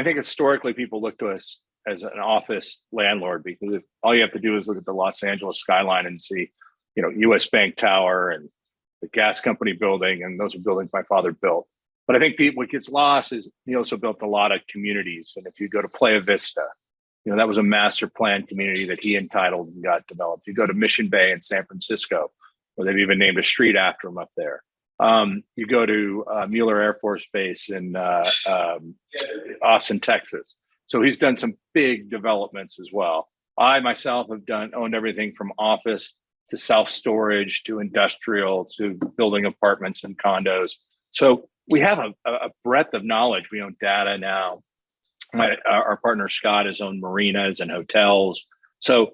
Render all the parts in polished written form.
think historically people look to us as an office landlord because all you have to do is look at the Los Angeles skyline and see, U.S. Bank Tower and the gas company building, and those are buildings my father built. But I think what gets lost is he also built a lot of communities. And if you go to Playa Vista, that was a master plan community that he entitled and got developed. You go to Mission Bay in San Francisco, where they've even named a street after him up there. You go to Mueller Air Force Base in Austin, Texas. So he's done some big developments as well. I myself have owned everything from office to self-storage to industrial to building apartments and condos. So we have a breadth of knowledge. We own data now. Our partner Scott has owned marinas and hotels. So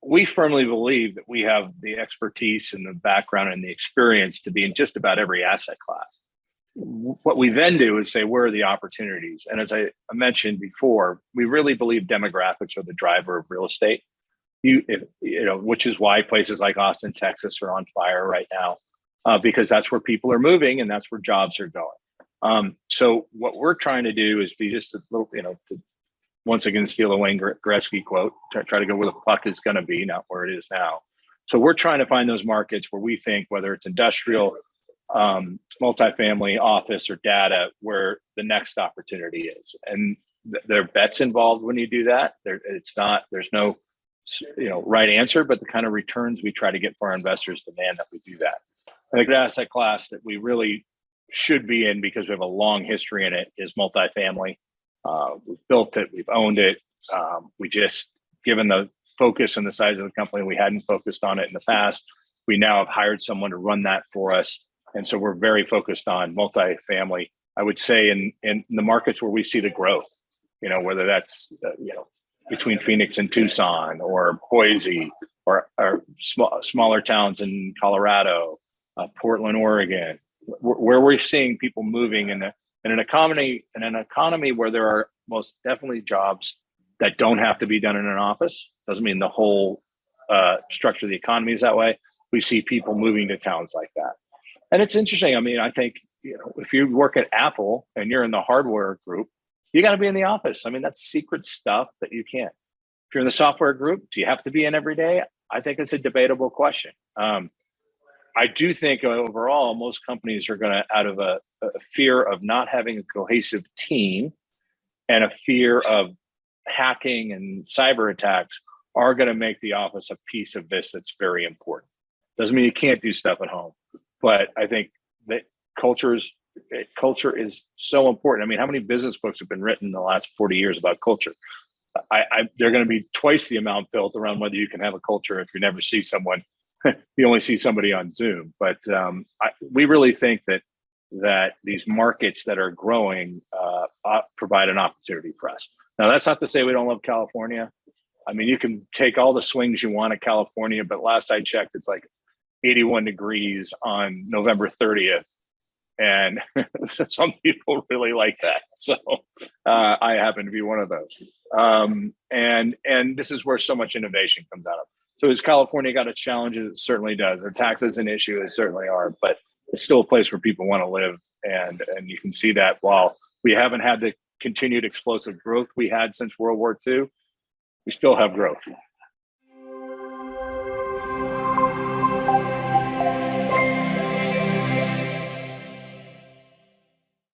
we firmly believe that we have the expertise and the background and the experience to be in just about every asset class. What we then do is say, where are the opportunities? And as I mentioned before, we really believe demographics are the driver of real estate. Which is why places like Austin, Texas are on fire right now, because that's where people are moving and that's where jobs are going. So what we're trying to do is be just a little, to once again steal a Wayne Gretzky quote, try to go where the puck is going to be, not where it is now. So we're trying to find those markets where we think, whether it's industrial, multifamily, office, or data, where the next opportunity is. And there are bets involved when you do that. There's no right answer, but the kind of returns we try to get for our investors demand that we do that. I think the asset class that we really should be in, because we have a long history in it, is multifamily. We've built it, we've owned it. We just, given the focus and the size of the company, we hadn't focused on it in the past. We now have hired someone to run that for us. And so we're very focused on multifamily. I would say in the markets where we see the growth, whether that's, between Phoenix and Tucson, or Boise, or smaller towns in Colorado, Portland, Oregon, where we're seeing people moving in an economy where there are most definitely jobs that don't have to be done in an office. Doesn't mean the whole structure of the economy is that way. We see people moving to towns like that. And it's interesting. I mean, I think, if you work at Apple and you're in the hardware group, you got to be in the office. I mean, that's secret stuff that you can't. If you're in the software group, do you have to be in every day? I think it's a debatable question. I do think overall, most companies are going to, out of a fear of not having a cohesive team and a fear of hacking and cyber attacks, are going to make the office a piece of this that's very important. Doesn't mean you can't do stuff at home, but I think that culture is so important. I mean, how many business books have been written in the last 40 years about culture? They're going to be twice the amount built around whether you can have a culture if you never see someone. You only see somebody on Zoom. But we really think that these markets that are growing provide an opportunity for us. Now, that's not to say we don't love California. I mean, you can take all the swings you want at California, but last I checked, it's like 81 degrees on November 30th. And some people really like that. So I happen to be one of those. And this is where so much innovation comes out of. So has California got its challenges? It certainly does. Are taxes an issue? It certainly are. But it's still a place where people want to live. And you can see that while we haven't had the continued explosive growth we had since World War II, we still have growth.